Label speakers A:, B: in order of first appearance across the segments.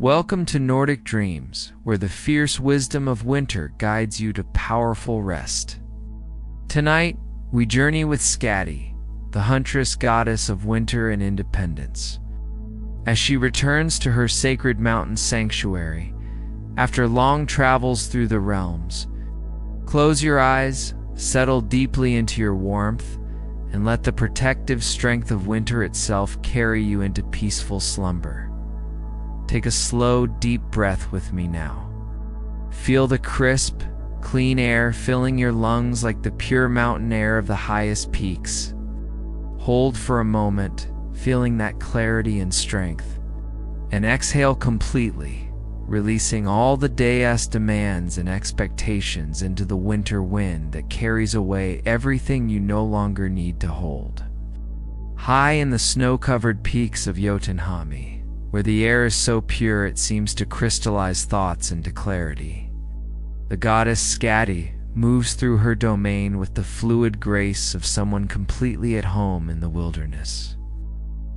A: Welcome to Nordic Dreams, where the fierce wisdom of winter guides you to powerful rest. Tonight, we journey with Skadi, the Huntress goddess of winter and independence. As she returns to her sacred mountain sanctuary, after long travels through the realms, close your eyes, settle deeply into your warmth, and let the protective strength of winter itself carry you into peaceful slumber. Take a slow, deep breath with me now. Feel the crisp, clean air filling your lungs like the pure mountain air of the highest peaks. Hold for a moment, feeling that clarity and strength, and exhale completely, releasing all the day's demands and expectations into the winter wind that carries away everything you no longer need to hold. High in the snow-covered peaks of Jotunheim, where the air is so pure it seems to crystallize thoughts into clarity, the goddess Skadi moves through her domain with the fluid grace of someone completely at home in the wilderness.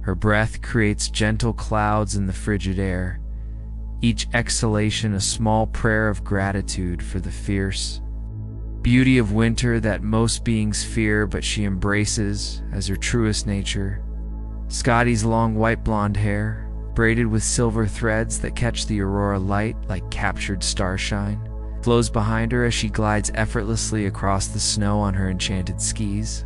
A: Her breath creates gentle clouds in the frigid air, each exhalation a small prayer of gratitude for the fierce beauty of winter that most beings fear but she embraces as her truest nature. Skadi's long white blonde hair, braided with silver threads that catch the Aurora light like captured starshine, flows behind her as she glides effortlessly across the snow on her enchanted skis.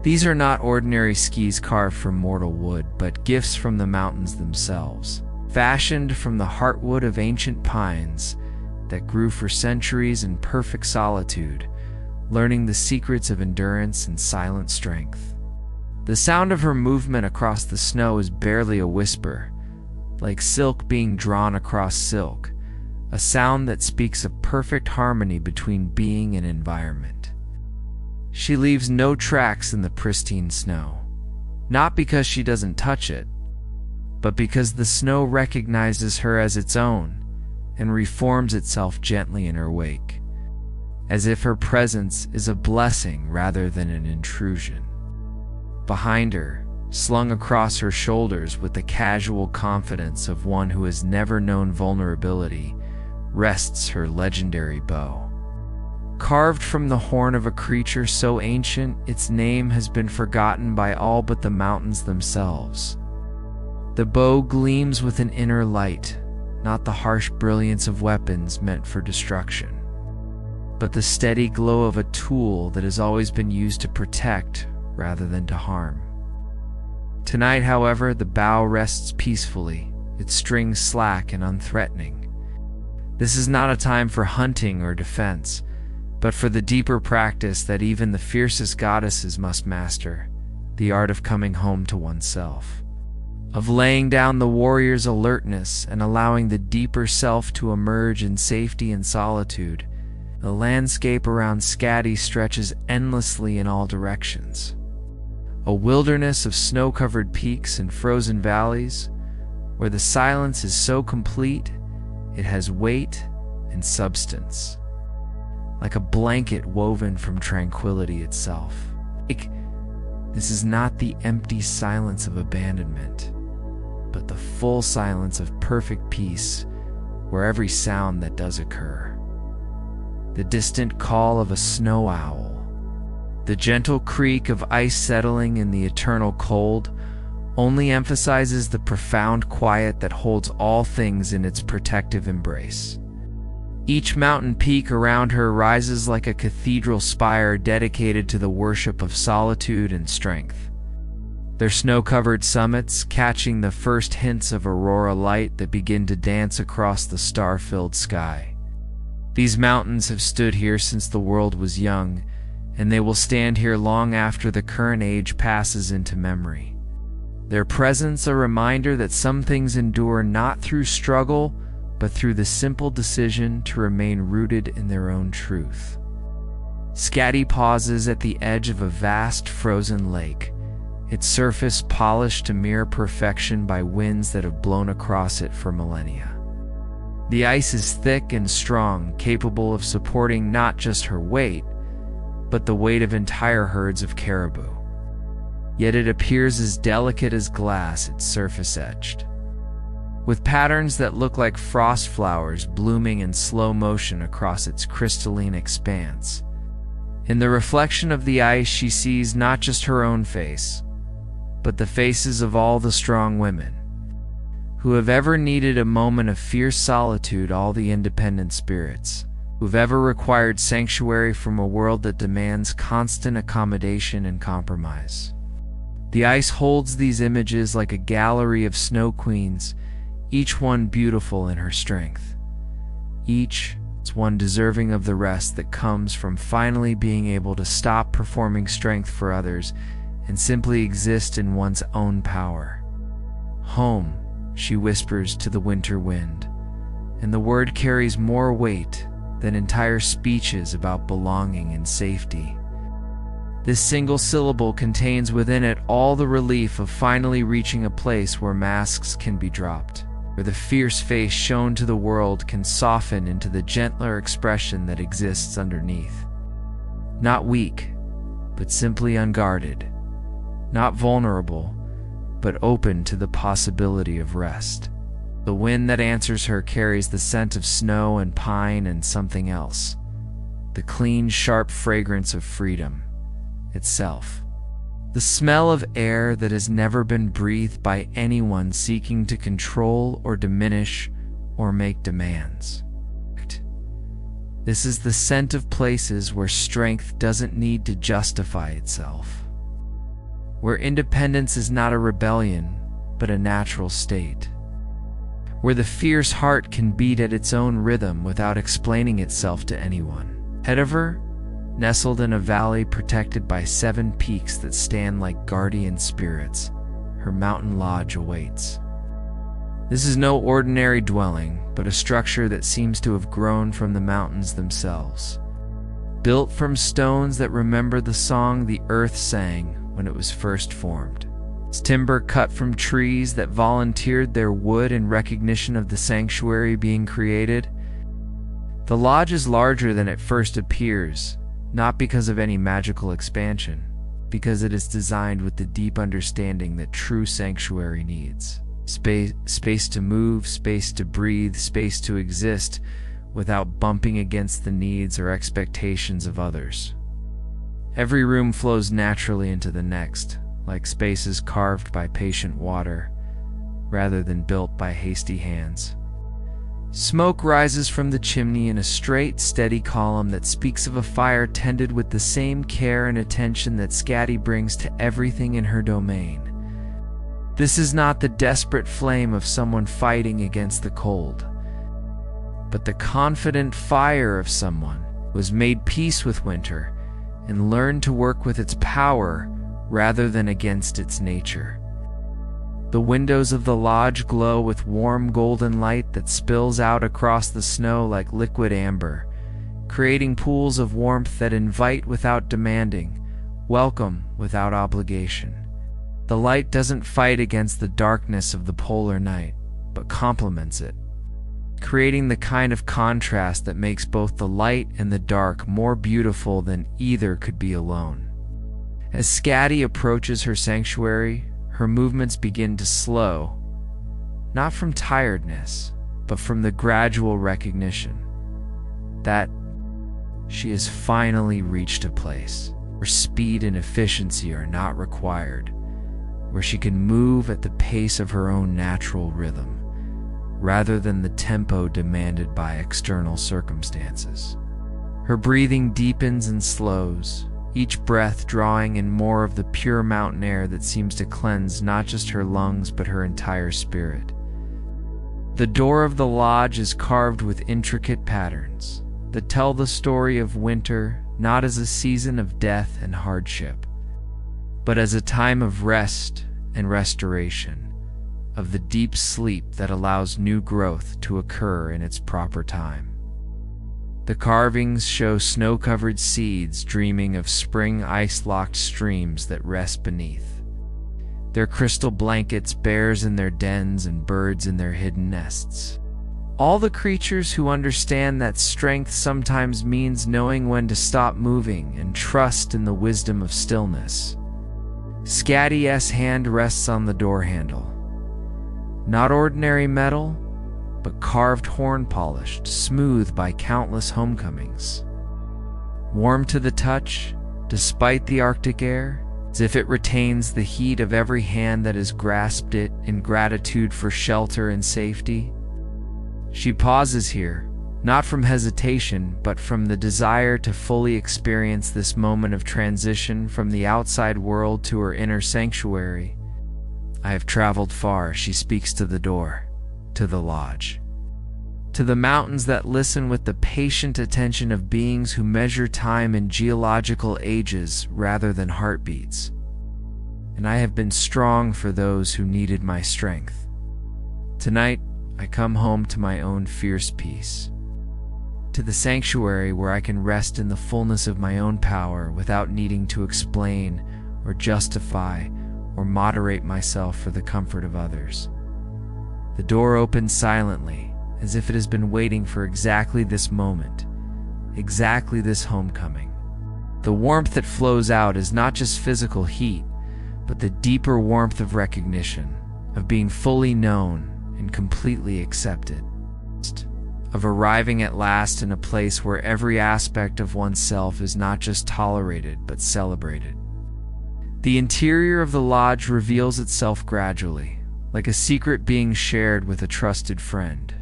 A: These are not ordinary skis carved from mortal wood, but gifts from the mountains themselves, fashioned from the heartwood of ancient pines that grew for centuries in perfect solitude, learning the secrets of endurance and silent strength. The sound of her movement across the snow is barely a whisper, like silk being drawn across silk, a sound that speaks of perfect harmony between being and environment. She leaves no tracks in the pristine snow, not because she doesn't touch it, but because the snow recognizes her as its own and reforms itself gently in her wake, as if her presence is a blessing rather than an intrusion. Behind her, slung across her shoulders with the casual confidence of one who has never known vulnerability, rests her legendary bow. Carved from the horn of a creature so ancient its name has been forgotten by all but the mountains themselves. The bow gleams with an inner light, not the harsh brilliance of weapons meant for destruction, but the steady glow of a tool that has always been used to protect rather than to harm. Tonight, however, the bow rests peacefully, its strings slack and unthreatening. This is not a time for hunting or defense, but for the deeper practice that even the fiercest goddesses must master, the art of coming home to oneself, of laying down the warrior's alertness and allowing the deeper self to emerge in safety and solitude. The landscape around Skadi stretches endlessly in all directions. A wilderness of snow-covered peaks and frozen valleys, where the silence is so complete it has weight and substance, like a blanket woven from tranquility itself. This is not the empty silence of abandonment, but the full silence of perfect peace, where every sound that does occur, the distant call of a snow owl, the gentle creak of ice settling in the eternal cold, only emphasizes the profound quiet that holds all things in its protective embrace. Each mountain peak around her rises like a cathedral spire dedicated to the worship of solitude and strength, their snow-covered summits catching the first hints of aurora light that begin to dance across the star-filled sky. These mountains have stood here since the world was young, and they will stand here long after the current age passes into memory. Their presence a reminder that some things endure not through struggle, but through the simple decision to remain rooted in their own truth. Skadi pauses at the edge of a vast frozen lake, its surface polished to mere perfection by winds that have blown across it for millennia. The ice is thick and strong, capable of supporting not just her weight, but the weight of entire herds of caribou. Yet it appears as delicate as glass, its surface etched. with patterns that look like frost flowers blooming in slow motion across its crystalline expanse. In the reflection of the ice, she sees not just her own face, but the faces of all the strong women who have ever needed a moment of fierce solitude, all the independent spirits who've ever required sanctuary from a world that demands constant accommodation and compromise. The ice holds these images like a gallery of snow queens, each one beautiful in her strength. Each is one deserving of the rest that comes from finally being able to stop performing strength for others and simply exist in one's own power. Home, she whispers to the winter wind, and the word carries more weight than entire speeches about belonging and safety. This single syllable contains within it all the relief of finally reaching a place where masks can be dropped, where the fierce face shown to the world can soften into the gentler expression that exists underneath. Not weak, but simply unguarded. Not vulnerable, but open to the possibility of rest. The wind that answers her carries the scent of snow and pine and something else, the clean, sharp fragrance of freedom itself. The smell of air that has never been breathed by anyone seeking to control or diminish or make demands. This is the scent of places where strength doesn't need to justify itself, where independence is not a rebellion, but a natural state, where the fierce heart can beat at its own rhythm without explaining itself to anyone. Ahead of her, nestled in a valley protected by 7 peaks that stand like guardian spirits, her mountain lodge awaits. This is no ordinary dwelling, but a structure that seems to have grown from the mountains themselves, built from stones that remember the song the earth sang when it was first formed. Its timber cut from trees that volunteered their wood in recognition of the sanctuary being created. The lodge is larger than it first appears, not because of any magical expansion, because it is designed with the deep understanding that true sanctuary needs. Space to move, space to breathe, space to exist without bumping against the needs or expectations of others. Every room flows naturally into the next, like spaces carved by patient water, rather than built by hasty hands. Smoke rises from the chimney in a straight, steady column that speaks of a fire tended with the same care and attention that Skadi brings to everything in her domain. This is not the desperate flame of someone fighting against the cold, but the confident fire of someone who has made peace with winter and learned to work with its power rather than against its nature. The windows of the lodge glow with warm golden light that spills out across the snow like liquid amber, creating pools of warmth that invite without demanding, welcome without obligation. The light doesn't fight against the darkness of the polar night, but complements it, creating the kind of contrast that makes both the light and the dark more beautiful than either could be alone. As Skadi approaches her sanctuary, her movements begin to slow, not from tiredness, but from the gradual recognition that she has finally reached a place where speed and efficiency are not required, where she can move at the pace of her own natural rhythm, rather than the tempo demanded by external circumstances. Her breathing deepens and slows, each breath drawing in more of the pure mountain air that seems to cleanse not just her lungs but her entire spirit. The door of the lodge is carved with intricate patterns that tell the story of winter not as a season of death and hardship, but as a time of rest and restoration, of the deep sleep that allows new growth to occur in its proper time. The carvings show snow-covered seeds dreaming of spring ice-locked streams that rest beneath, their crystal blankets, bears in their dens and birds in their hidden nests. All the creatures who understand that strength sometimes means knowing when to stop moving and trust in the wisdom of stillness. Skadi's hand rests on the door handle, Not ordinary metal, but carved horn polished, smooth by countless homecomings. Warm to the touch, despite the Arctic air, as if it retains the heat of every hand that has grasped it in gratitude for shelter and safety. She pauses here, not from hesitation, but from the desire to fully experience this moment of transition from the outside world to her inner sanctuary. I have traveled far, she speaks to the door, to the lodge, to the mountains that listen with the patient attention of beings who measure time in geological ages rather than heartbeats. And I have been strong for those who needed my strength. Tonight, I come home to my own fierce peace, to the sanctuary where I can rest in the fullness of my own power without needing to explain or justify or moderate myself for the comfort of others. The door opens silently, as if it has been waiting for exactly this moment, exactly this homecoming. The warmth that flows out is not just physical heat, but the deeper warmth of recognition, of being fully known and completely accepted, of arriving at last in a place where every aspect of oneself is not just tolerated but celebrated. The interior of the lodge reveals itself gradually, like a secret being shared with a trusted friend.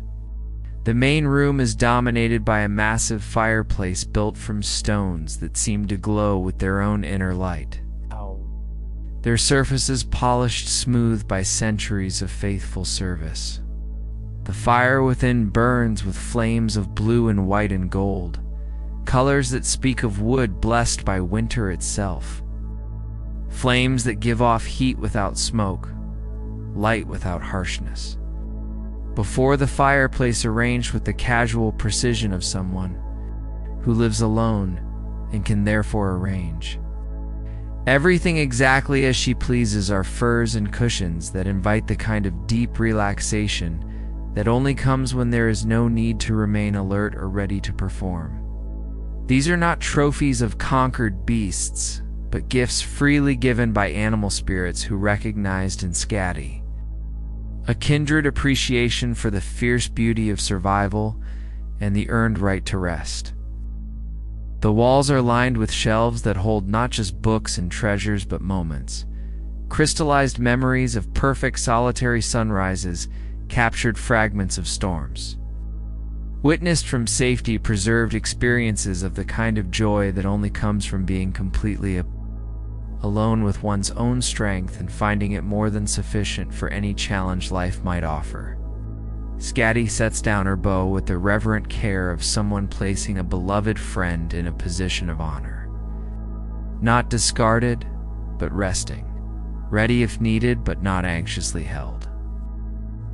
A: The main room is dominated by a massive fireplace built from stones that seem to glow with their own inner light. Their surfaces polished smooth by centuries of faithful service. The fire within burns with flames of blue and white and gold, colors that speak of wood blessed by winter itself. Flames that give off heat without smoke, light without harshness. Before the fireplace, arranged with the casual precision of someone who lives alone and can therefore arrange everything exactly as she pleases, are furs and cushions that invite the kind of deep relaxation that only comes when there is no need to remain alert or ready to perform. These are not trophies of conquered beasts, but gifts freely given by animal spirits who recognized in Skadi a kindred appreciation for the fierce beauty of survival and the earned right to rest. The walls are lined with shelves that hold not just books and treasures but moments, crystallized memories of perfect solitary sunrises, captured fragments of storms, witnessed from safety, preserved experiences of the kind of joy that only comes from being completely alone with one's own strength and finding it more than sufficient for any challenge life might offer. Skadi sets down her bow with the reverent care of someone placing a beloved friend in a position of honor. Not discarded, but resting, ready if needed, but not anxiously held.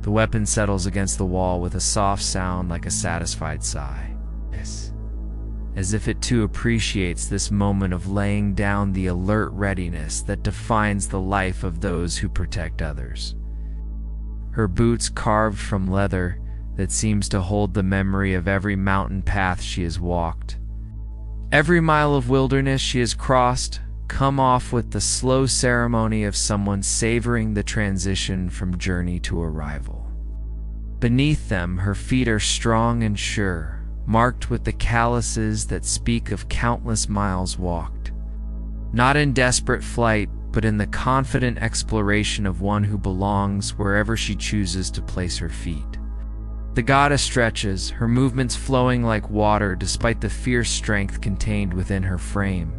A: The weapon settles against the wall with a soft sound like a satisfied sigh, as if it too appreciates this moment of laying down the alert readiness that defines the life of those who protect others. Her boots carved from leather that seems to hold the memory of every mountain path she has walked, every mile of wilderness she has crossed, come off with the slow ceremony of someone savoring the transition from journey to arrival. Beneath them, her feet are strong and sure, marked with the calluses that speak of countless miles walked, not in desperate flight, but in the confident exploration of one who belongs wherever she chooses to place her feet. The goddess stretches, her movements flowing like water despite the fierce strength contained within her frame.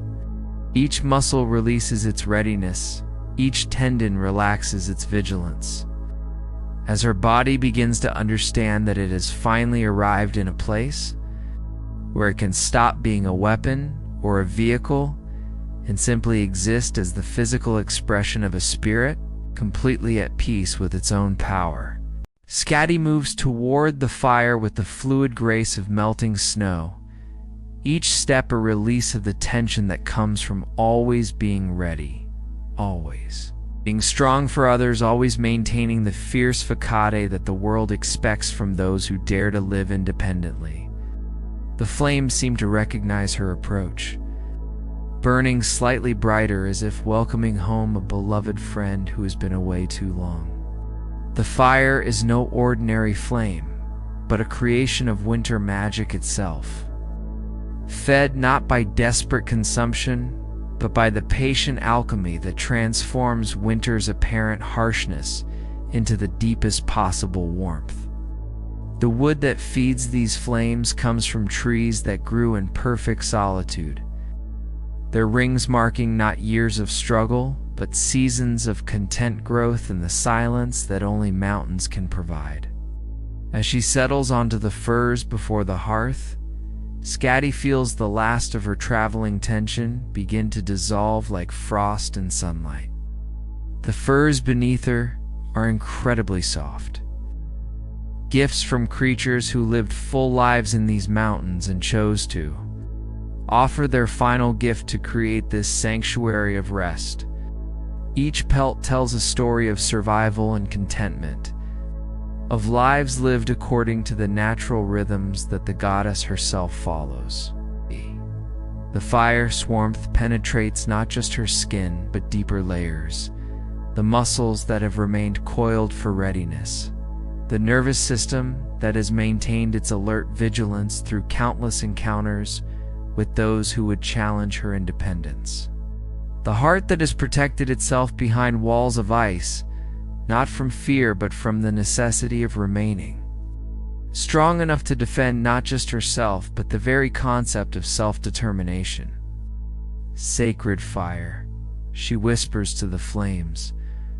A: Each muscle releases its readiness, each tendon relaxes its vigilance. As her body begins to understand that it has finally arrived in a place where it can stop being a weapon or a vehicle and simply exist as the physical expression of a spirit, completely at peace with its own power. Skadi moves toward the fire with the fluid grace of melting snow, each step a release of the tension that comes from always being ready, always being strong for others, always maintaining the fierce facade that the world expects from those who dare to live independently. The flames seem to recognize her approach, burning slightly brighter as if welcoming home a beloved friend who has been away too long. The fire is no ordinary flame, but a creation of winter magic itself. Fed not by desperate consumption, but by the patient alchemy that transforms winter's apparent harshness into the deepest possible warmth. The wood that feeds these flames comes from trees that grew in perfect solitude, their rings marking not years of struggle, but seasons of content growth in the silence that only mountains can provide. As she settles onto the furs before the hearth, Skadi feels the last of her traveling tension begin to dissolve like frost in sunlight. The furs beneath her are incredibly soft. Gifts from creatures who lived full lives in these mountains and chose to offer their final gift to create this sanctuary of rest. Each pelt tells a story of survival and contentment, of lives lived according to the natural rhythms that the goddess herself follows. The fire's warmth penetrates not just her skin, but deeper layers, the muscles that have remained coiled for readiness, the nervous system that has maintained its alert vigilance through countless encounters with those who would challenge her independence. The heart that has protected itself behind walls of ice, not from fear but from the necessity of remaining strong enough to defend not just herself but the very concept of self-determination. Sacred fire, she whispers to the flames,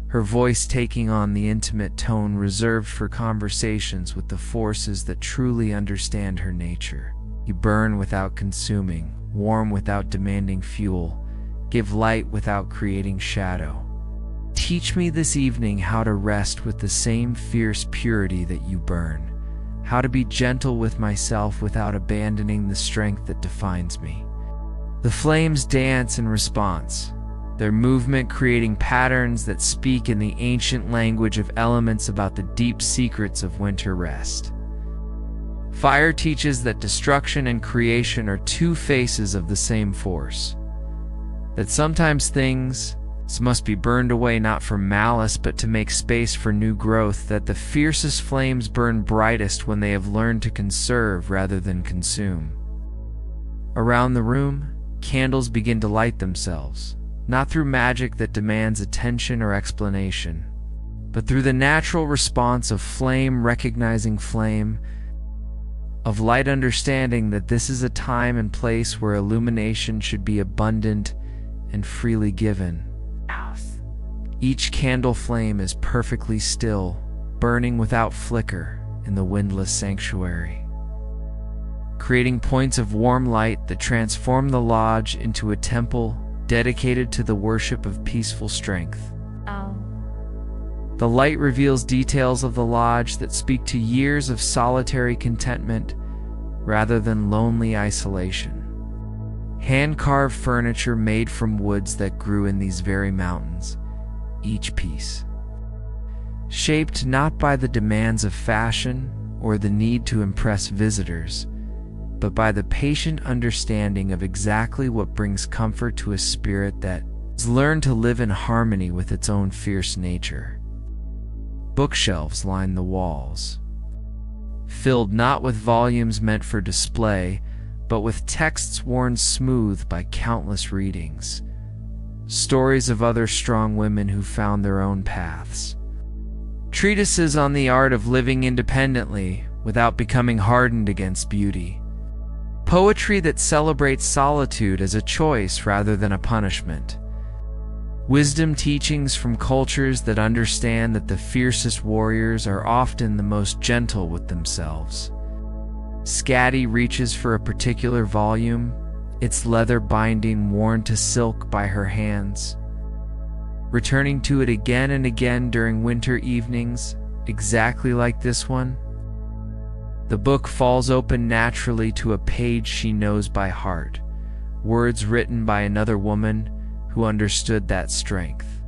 A: her voice taking on the intimate tone reserved for conversations with the forces that truly understand her nature. You burn without consuming, warm without demanding fuel, give light without creating shadow. Teach me this evening how to rest with the same fierce purity that you burn, how to be gentle with myself without abandoning the strength that defines me. The flames dance in response, their movement creating patterns that speak in the ancient language of elements about the deep secrets of winter rest. Fire teaches that destruction and creation are two faces of the same force, that sometimes things must be burned away not for malice but to make space for new growth, that the fiercest flames burn brightest when they have learned to conserve rather than consume. Around the room, candles begin to light themselves, not through magic that demands attention or explanation, but through the natural response of flame recognizing flame, of light understanding that this is a time and place where illumination should be abundant and freely given. Each candle flame is perfectly still, burning without flicker in the windless sanctuary, creating points of warm light that transform the lodge into a temple dedicated to the worship of peaceful strength. The light reveals details of the lodge that speak to years of solitary contentment rather than lonely isolation. Hand-carved furniture made from woods that grew in these very mountains, each piece shaped not by the demands of fashion or the need to impress visitors, but by the patient understanding of exactly what brings comfort to a spirit that has learned to live in harmony with its own fierce nature. Bookshelves line the walls, filled not with volumes meant for display, but with texts worn smooth by countless readings, stories of other strong women who found their own paths, treatises on the art of living independently without becoming hardened against beauty, poetry that celebrates solitude as a choice rather than a punishment, wisdom teachings from cultures that understand that the fiercest warriors are often the most gentle with themselves. Skadi reaches for a particular volume, its leather binding worn to silk by her hands, returning to it again and again during winter evenings, exactly like this one. The book falls open naturally to a page she knows by heart, words written by another woman who understood that strength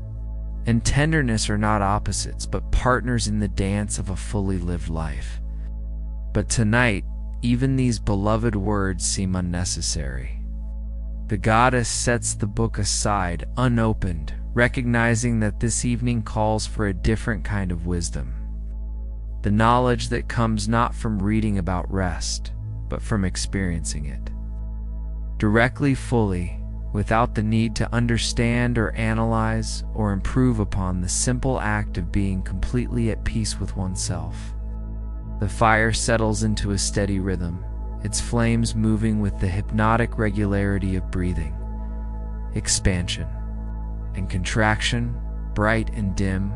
A: and tenderness are not opposites, but partners in the dance of a fully lived life. But tonight, even these beloved words seem unnecessary. The goddess sets the book aside, unopened, recognizing that this evening calls for a different kind of wisdom. the knowledge that comes not from reading about rest, but from experiencing it. Directly, fully, without the need to understand or analyze or improve upon the simple act of being completely at peace with oneself. The fire settles into a steady rhythm, its flames moving with the hypnotic regularity of breathing, expansion and contraction, bright and dim,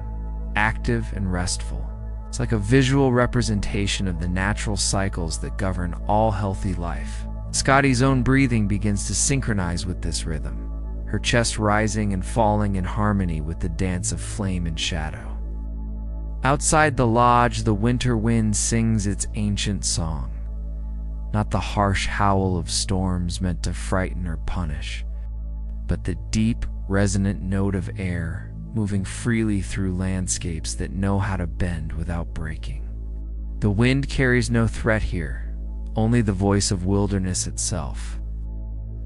A: active and restful. It's like a visual representation of the natural cycles that govern all healthy life. Skadi's own breathing begins to synchronize with this rhythm, her chest rising and falling in harmony with the dance of flame and shadow. Outside the lodge, the winter wind sings its ancient song, not the harsh howl of storms meant to frighten or punish, but the deep, resonant note of air moving freely through landscapes that know how to bend without breaking. The wind carries no threat here, only the voice of wilderness itself,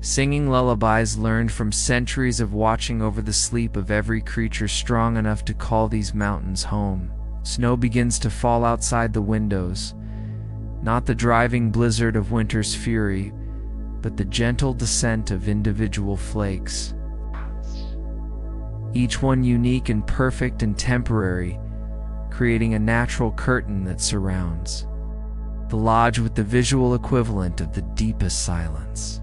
A: singing lullabies learned from centuries of watching over the sleep of every creature strong enough to call these mountains home. Snow begins to fall outside the windows, not the driving blizzard of winter's fury, but the gentle descent of individual flakes, each one unique and perfect and temporary, creating a natural curtain that surrounds the lodge with the visual equivalent of the deepest silence.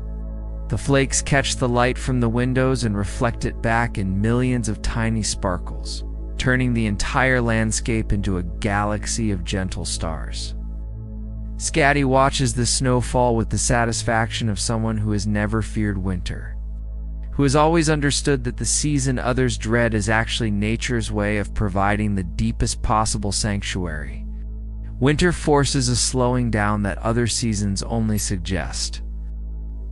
A: The flakes catch the light from the windows and reflect it back in millions of tiny sparkles, turning the entire landscape into a galaxy of gentle stars. Skadi watches the snow fall with the satisfaction of someone who has never feared winter, who has always understood that the season others dread is actually nature's way of providing the deepest possible sanctuary. Winter forces a slowing down that other seasons only suggest,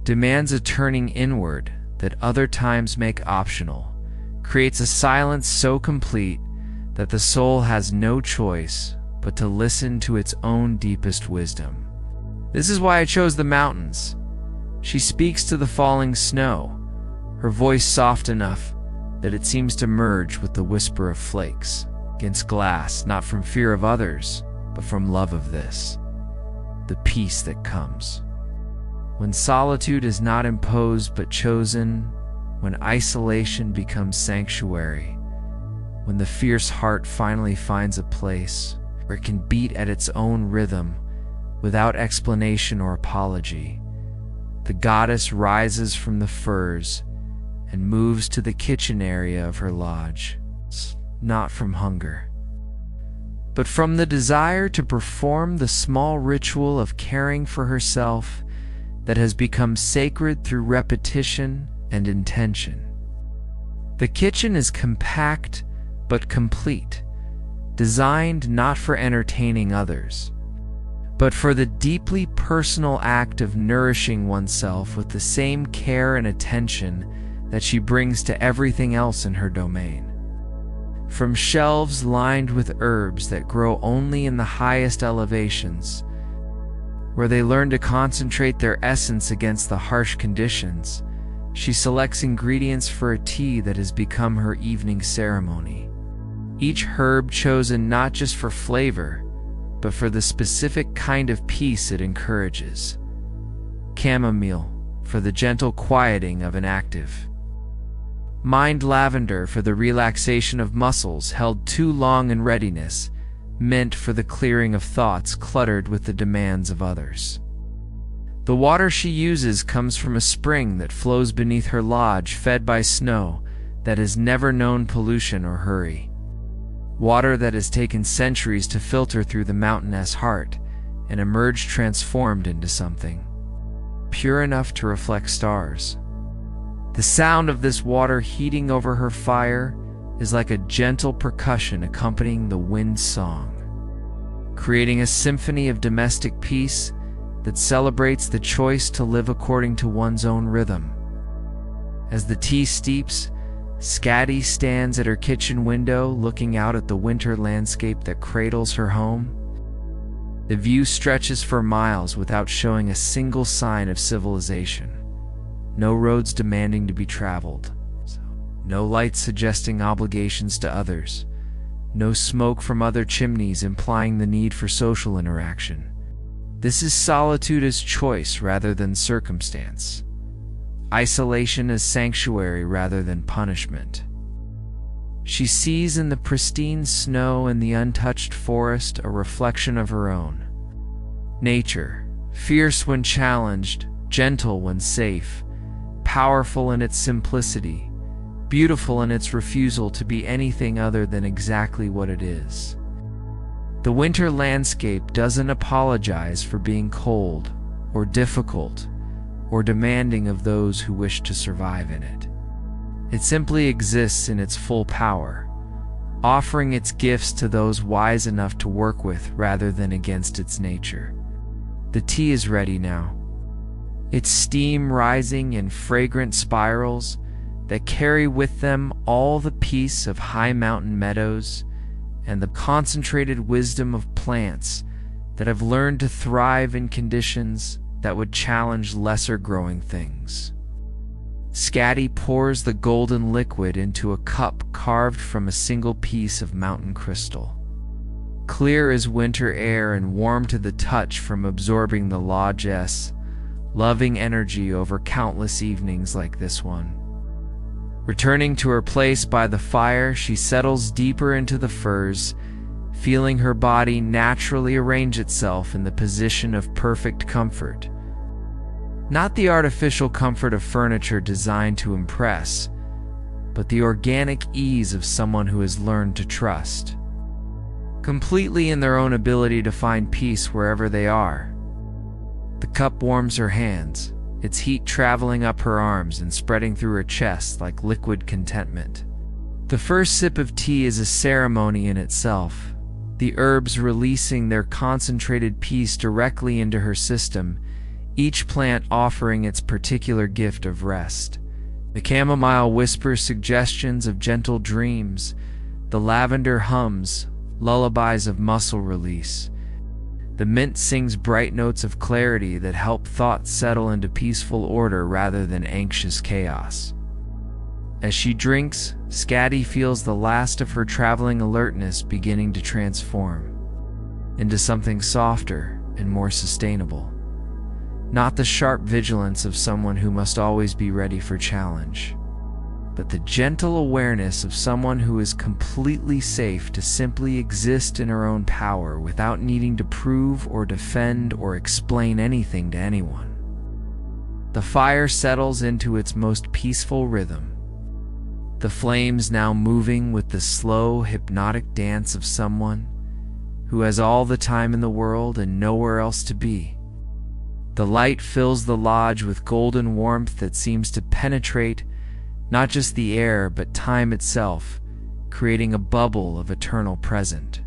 A: demands a turning inward that other times make optional, creates a silence so complete that the soul has no choice but to listen to its own deepest wisdom. This is why I chose the mountains. She speaks to the falling snow, her voice soft enough that it seems to merge with the whisper of flakes against glass, not from fear of others, but from love of this, the peace that comes when solitude is not imposed but chosen, when isolation becomes sanctuary, when the fierce heart finally finds a place where it can beat at its own rhythm without explanation or apology. The goddess rises from the furs and moves to the kitchen area of her lodge, not from hunger, but from the desire to perform the small ritual of caring for herself that has become sacred through repetition and intention. The kitchen is compact but complete, designed not for entertaining others, but for the deeply personal act of nourishing oneself with the same care and attention that she brings to everything else in her domain. From shelves lined with herbs that grow only in the highest elevations, where they learn to concentrate their essence against the harsh conditions, she selects ingredients for a tea that has become her evening ceremony. Each herb chosen not just for flavor, but for the specific kind of peace it encourages. Chamomile, for the gentle quieting of an active mind. Lavender, for the relaxation of muscles held too long in readiness. Mint, for the clearing of thoughts cluttered with the demands of others. The water she uses comes from a spring that flows beneath her lodge, fed by snow that has never known pollution or hurry. Water that has taken centuries to filter through the mountainous heart and emerge transformed into something pure enough to reflect stars. The sound of this water heating over her fire is like a gentle percussion accompanying the wind's song, creating a symphony of domestic peace that celebrates the choice to live according to one's own rhythm. As the tea steeps, Skadi stands at her kitchen window looking out at the winter landscape that cradles her home. The view stretches for miles without showing a single sign of civilization. No roads demanding to be traveled, no lights suggesting obligations to others, no smoke from other chimneys implying the need for social interaction. This is solitude as choice rather than circumstance. Isolation as sanctuary rather than punishment. She sees in the pristine snow and the untouched forest a reflection of her own. Nature, fierce when challenged, gentle when safe, powerful in its simplicity, beautiful in its refusal to be anything other than exactly what it is. The winter landscape doesn't apologize for being cold, or difficult, or demanding of those who wish to survive in it. It simply exists in its full power, offering its gifts to those wise enough to work with rather than against its nature. The tea is ready now, its steam rising in fragrant spirals that carry with them all the peace of high mountain meadows and the concentrated wisdom of plants that have learned to thrive in conditions that would challenge lesser growing things. Skadi pours the golden liquid into a cup carved from a single piece of mountain crystal. Clear as winter air and warm to the touch from absorbing the lodge's loving energy over countless evenings like this one. Returning to her place by the fire, she settles deeper into the furs, feeling her body naturally arrange itself in the position of perfect comfort. Not the artificial comfort of furniture designed to impress, but the organic ease of someone who has learned to trust. Completely in their own ability to find peace wherever they are. The cup warms her hands, its heat traveling up her arms and spreading through her chest like liquid contentment. The first sip of tea is a ceremony in itself, the herbs releasing their concentrated peace directly into her system, each plant offering its particular gift of rest. The chamomile whispers suggestions of gentle dreams, the lavender hums lullabies of muscle release. The mint sings bright notes of clarity that help thoughts settle into peaceful order rather than anxious chaos. As she drinks, Skadi feels the last of her traveling alertness beginning to transform into something softer and more sustainable. Not the sharp vigilance of someone who must always be ready for challenge, but the gentle awareness of someone who is completely safe to simply exist in her own power without needing to prove or defend or explain anything to anyone. The fire settles into its most peaceful rhythm, the flames now moving with the slow, hypnotic dance of someone who has all the time in the world and nowhere else to be. The light fills the lodge with golden warmth that seems to penetrate not just the air but time itself, creating a bubble of eternal present,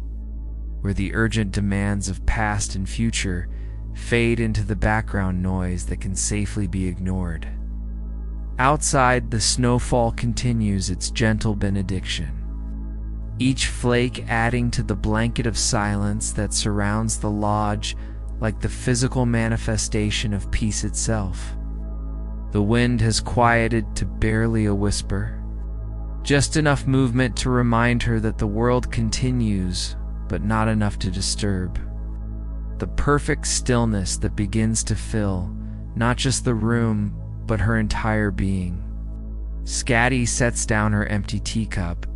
A: where the urgent demands of past and future fade into the background noise that can safely be ignored. Outside, the snowfall continues its gentle benediction, each flake adding to the blanket of silence that surrounds the lodge like the physical manifestation of peace itself. The wind has quieted to barely a whisper, just enough movement to remind her that the world continues, but not enough to disturb. The perfect stillness that begins to fill not just the room, but her entire being. Skadi sets down her empty teacup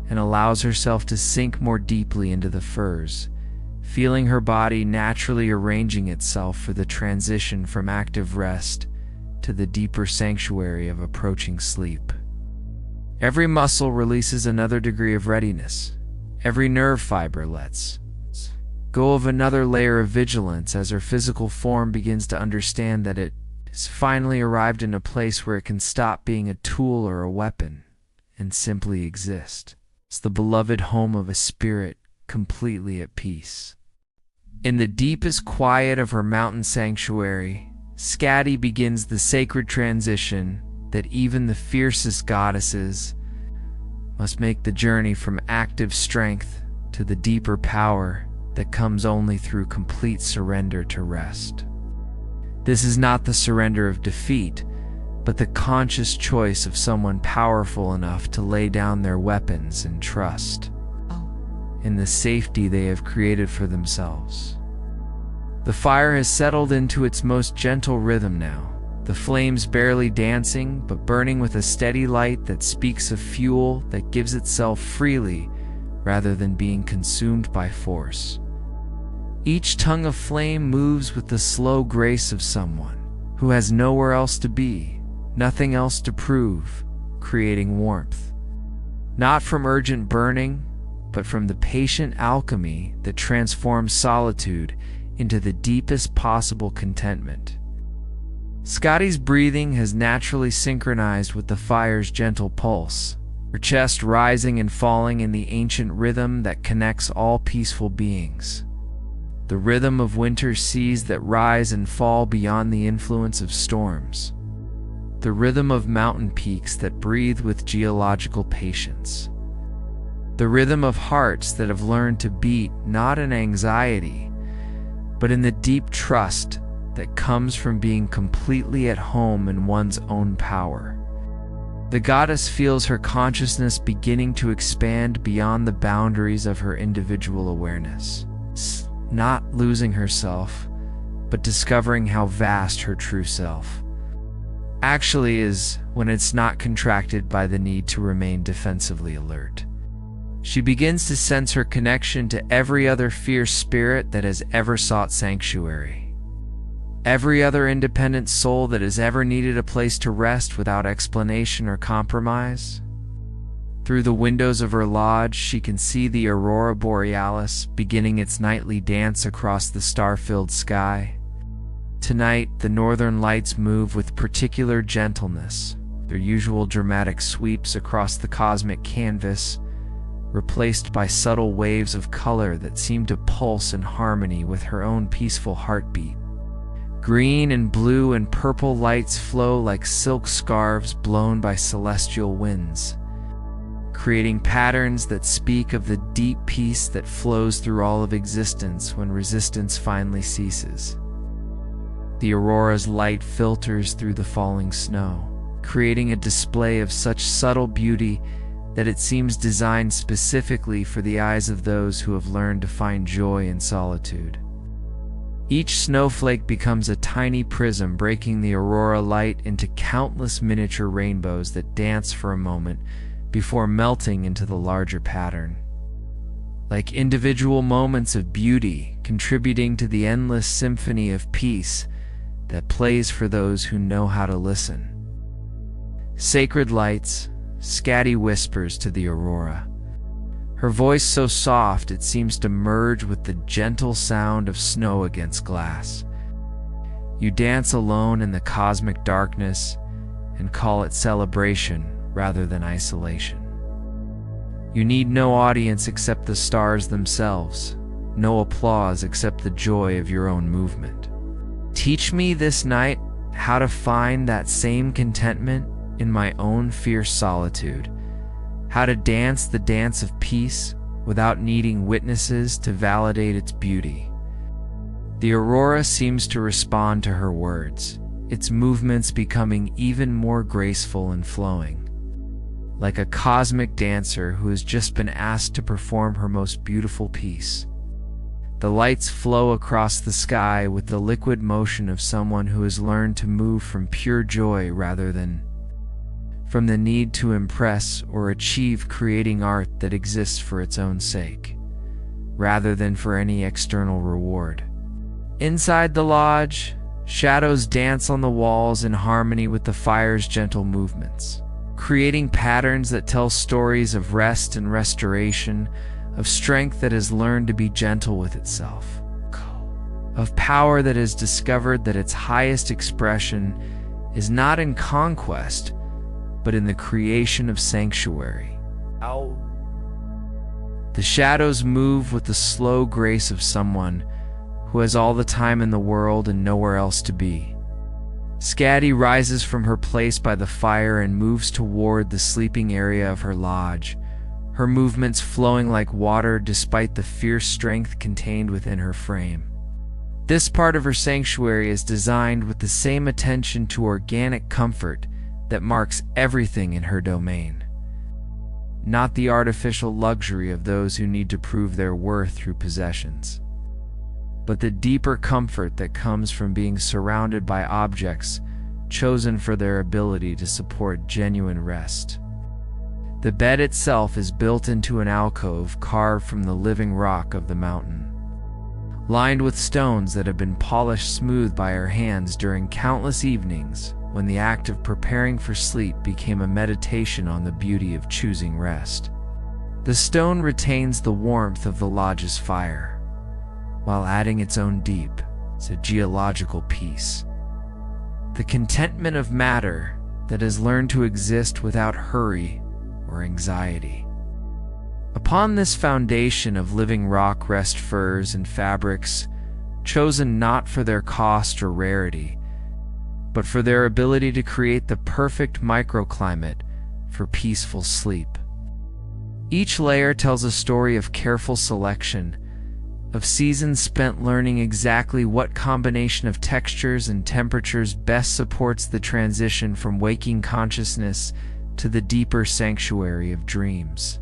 A: and allows herself to sink more deeply into the furs, feeling her body naturally arranging itself for the transition from active rest to the deeper sanctuary of approaching sleep. Every muscle releases another degree of readiness. Every nerve fiber lets go of another layer of vigilance as her physical form begins to understand that it has finally arrived in a place where it can stop being a tool or a weapon and simply exist. It's the beloved home of a spirit completely at peace. In the deepest quiet of her mountain sanctuary, Skadi begins the sacred transition that even the fiercest goddesses must make the journey from active strength to the deeper power that comes only through complete surrender to rest. This is not the surrender of defeat, but the conscious choice of someone powerful enough to lay down their weapons and trust. in the safety they have created for themselves. The fire has settled into its most gentle rhythm now, the flames barely dancing but burning with a steady light that speaks of fuel that gives itself freely rather than being consumed by force. Each tongue of flame moves with the slow grace of someone who has nowhere else to be, nothing else to prove, creating warmth. Not from urgent burning, but from the patient alchemy that transforms solitude into the deepest possible contentment. Skadi's breathing has naturally synchronized with the fire's gentle pulse, her chest rising and falling in the ancient rhythm that connects all peaceful beings. The rhythm of winter seas that rise and fall beyond the influence of storms. The rhythm of mountain peaks that breathe with geological patience. The rhythm of hearts that have learned to beat not in anxiety, but in the deep trust that comes from being completely at home in one's own power. The goddess feels her consciousness beginning to expand beyond the boundaries of her individual awareness, not losing herself, but discovering how vast her true self actually is when it's not contracted by the need to remain defensively alert. She begins to sense her connection to every other fierce spirit that has ever sought sanctuary. Every other independent soul that has ever needed a place to rest without explanation or compromise. Through the windows of her lodge, she can see the Aurora borealis beginning its nightly dance across the star-filled sky. Tonight, the northern lights move with particular gentleness, their usual dramatic sweeps across the cosmic canvas, replaced by subtle waves of color that seem to pulse in harmony with her own peaceful heartbeat. Green and blue and purple lights flow like silk scarves blown by celestial winds, creating patterns that speak of the deep peace that flows through all of existence when resistance finally ceases. The aurora's light filters through the falling snow, creating a display of such subtle beauty that it seems designed specifically for the eyes of those who have learned to find joy in solitude. Each snowflake becomes a tiny prism, breaking the aurora light into countless miniature rainbows that dance for a moment before melting into the larger pattern. Like individual moments of beauty, contributing to the endless symphony of peace that plays for those who know how to listen. Sacred lights, Skadi whispers to the aurora, her voice so soft it seems to merge with the gentle sound of snow against glass. You dance alone in the cosmic darkness and call it celebration rather than isolation. You need no audience except the stars themselves, no applause except the joy of your own movement. Teach me this night how to find that same contentment in my own fierce solitude, how to dance the dance of peace without needing witnesses to validate its beauty. The aurora seems to respond to her words, its movements becoming even more graceful and flowing, like a cosmic dancer who has just been asked to perform her most beautiful piece. The lights flow across the sky with the liquid motion of someone who has learned to move from pure joy rather than from the need to impress or achieve, creating art that exists for its own sake, rather than for any external reward. Inside the lodge, shadows dance on the walls in harmony with the fire's gentle movements, creating patterns that tell stories of rest and restoration, of strength that has learned to be gentle with itself, of power that has discovered that its highest expression is not in conquest, but in the creation of sanctuary. The shadows move with the slow grace of someone who has all the time in the world and nowhere else to be. Skadi rises from her place by the fire and moves toward the sleeping area of her lodge, her movements flowing like water despite the fierce strength contained within her frame. This part of her sanctuary is designed with the same attention to organic comfort that marks everything in her domain. not the artificial luxury of those who need to prove their worth through possessions, but the deeper comfort that comes from being surrounded by objects chosen for their ability to support genuine rest. The bed itself is built into an alcove carved from the living rock of the mountain, lined with stones that have been polished smooth by her hands during countless evenings when the act of preparing for sleep became a meditation on the beauty of choosing rest. The stone retains the warmth of the lodge's fire, while adding its own deep, geological peace. The contentment of matter that has learned to exist without hurry or anxiety. Upon this foundation of living rock rest furs and fabrics, chosen not for their cost or rarity, but for their ability to create the perfect microclimate for peaceful sleep. Each layer tells a story of careful selection, of seasons spent learning exactly what combination of textures and temperatures best supports the transition from waking consciousness to the deeper sanctuary of dreams.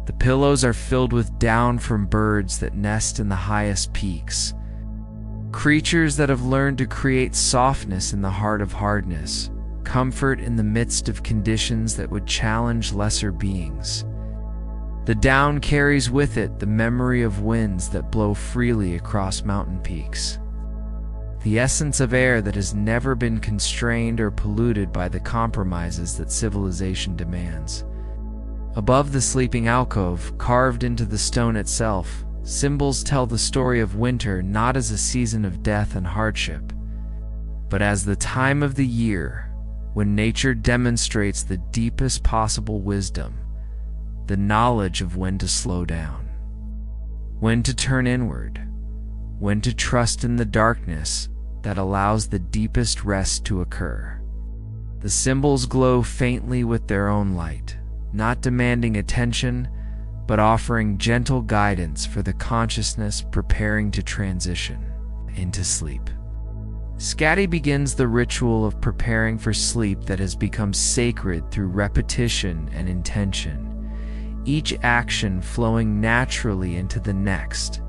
A: The pillows are filled with down from birds that nest in the highest peaks, creatures that have learned to create softness in the heart of hardness, comfort in the midst of conditions that would challenge lesser beings. The down carries with it the memory of winds that blow freely across mountain peaks, the essence of air that has never been constrained or polluted by the compromises that civilization demands. Above the sleeping alcove, carved into the stone itself, symbols tell the story of winter not as a season of death and hardship, but as the time of the year when nature demonstrates the deepest possible wisdom, the knowledge of when to slow down, when to turn inward, when to trust in the darkness that allows the deepest rest to occur. The symbols glow faintly with their own light, not demanding attention, but offering gentle guidance for the consciousness preparing to transition into sleep. Skadi begins the ritual of preparing for sleep that has become sacred through repetition and intention, each action flowing naturally into the next,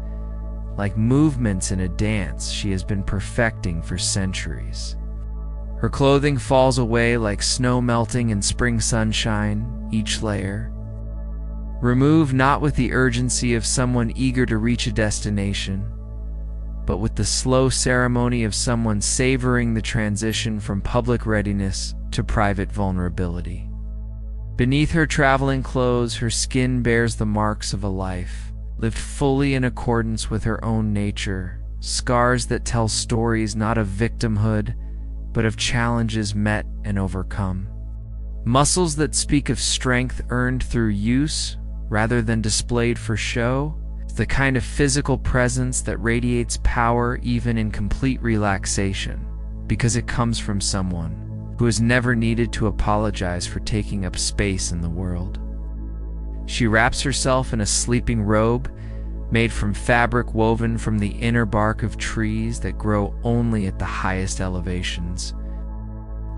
A: like movements in a dance she has been perfecting for centuries. Her clothing falls away like snow melting in spring sunshine, each layer removed not with the urgency of someone eager to reach a destination, but with the slow ceremony of someone savoring the transition from public readiness to private vulnerability. Beneath her traveling clothes, her skin bears the marks of a life lived fully in accordance with her own nature, scars that tell stories not of victimhood, but of challenges met and overcome. Muscles that speak of strength earned through use rather than displayed for show, the kind of physical presence that radiates power even in complete relaxation, because it comes from someone who has never needed to apologize for taking up space in the world. She wraps herself in a sleeping robe made from fabric woven from the inner bark of trees that grow only at the highest elevations,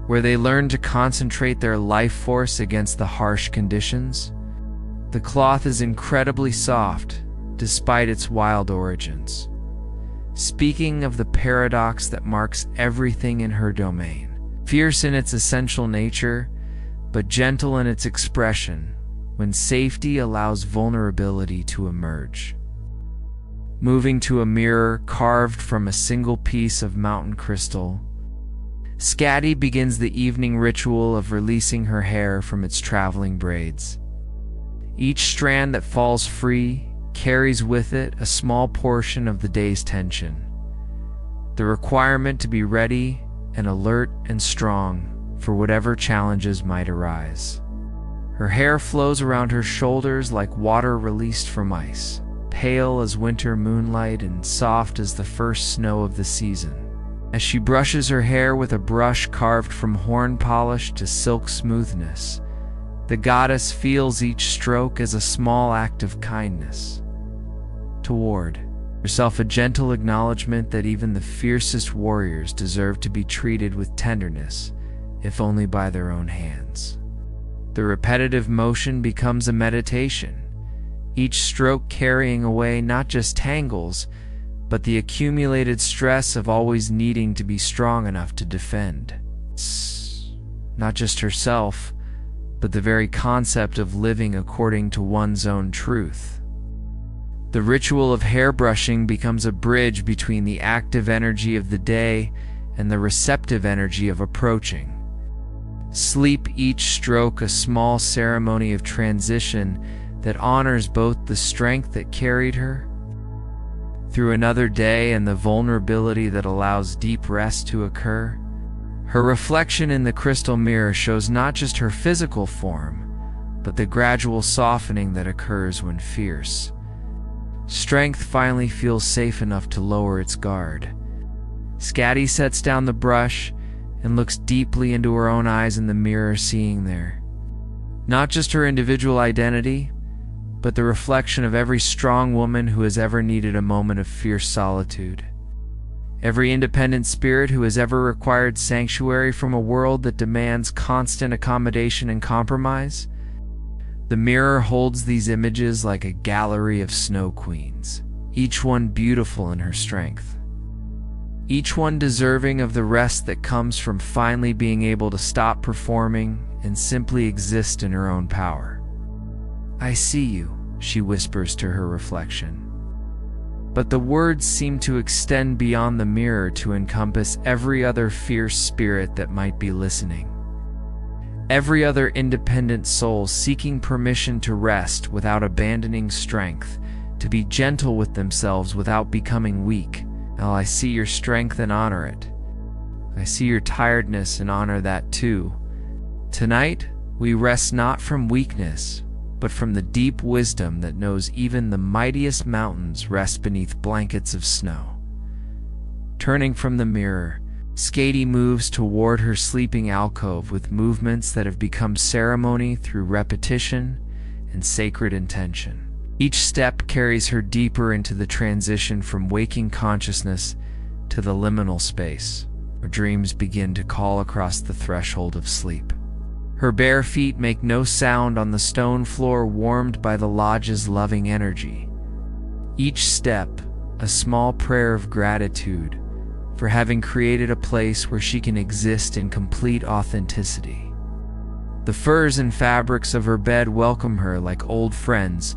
A: where they learn to concentrate their life force against the harsh conditions. The cloth is incredibly soft, despite its wild origins, speaking of the paradox that marks everything in her domain. Fierce in its essential nature, but gentle in its expression, when safety allows vulnerability to emerge. Moving to a mirror carved from a single piece of mountain crystal, Skadi begins the evening ritual of releasing her hair from its traveling braids. Each strand that falls free carries with it a small portion of the day's tension, the requirement to be ready and alert and strong for whatever challenges might arise. Her hair flows around her shoulders like water released from ice, pale as winter moonlight and soft as the first snow of the season. As she brushes her hair with a brush carved from horn polish to silk smoothness, the goddess feels each stroke as a small act of kindness toward herself, a gentle acknowledgement that even the fiercest warriors deserve to be treated with tenderness, if only by their own hands. The repetitive motion becomes a meditation, each stroke carrying away not just tangles, but the accumulated stress of always needing to be strong enough to defend. Not just herself, but the very concept of living according to one's own truth. The ritual of hairbrushing becomes a bridge between the active energy of the day and the receptive energy of approaching. Sleep, each stroke a small ceremony of transition that honors both the strength that carried her through another day and the vulnerability that allows deep rest to occur. Her reflection in the crystal mirror shows not just her physical form, but the gradual softening that occurs when fierce strength finally feels safe enough to lower its guard. Skadi sets down the brush and looks deeply into her own eyes in the mirror, seeing there not just her individual identity, but the reflection of every strong woman who has ever needed a moment of fierce solitude. Every independent spirit who has ever required sanctuary from a world that demands constant accommodation and compromise. The mirror holds these images like a gallery of snow queens, each one beautiful in her strength. Each one deserving of the rest that comes from finally being able to stop performing and simply exist in her own power. "I see you," she whispers to her reflection. But the words seem to extend beyond the mirror to encompass every other fierce spirit that might be listening. Every other independent soul seeking permission to rest without abandoning strength, to be gentle with themselves without becoming weak. "Oh, I see your strength and honor it. I see your tiredness and honor that too. Tonight, we rest not from weakness, but from the deep wisdom that knows even the mightiest mountains rest beneath blankets of snow." Turning from the mirror, Skadi moves toward her sleeping alcove with movements that have become ceremony through repetition and sacred intention. Each step carries her deeper into the transition from waking consciousness to the liminal space, where dreams begin to call across the threshold of sleep. Her bare feet make no sound on the stone floor warmed by the lodge's loving energy. Each step, a small prayer of gratitude for having created a place where she can exist in complete authenticity. The furs and fabrics of her bed welcome her like old friends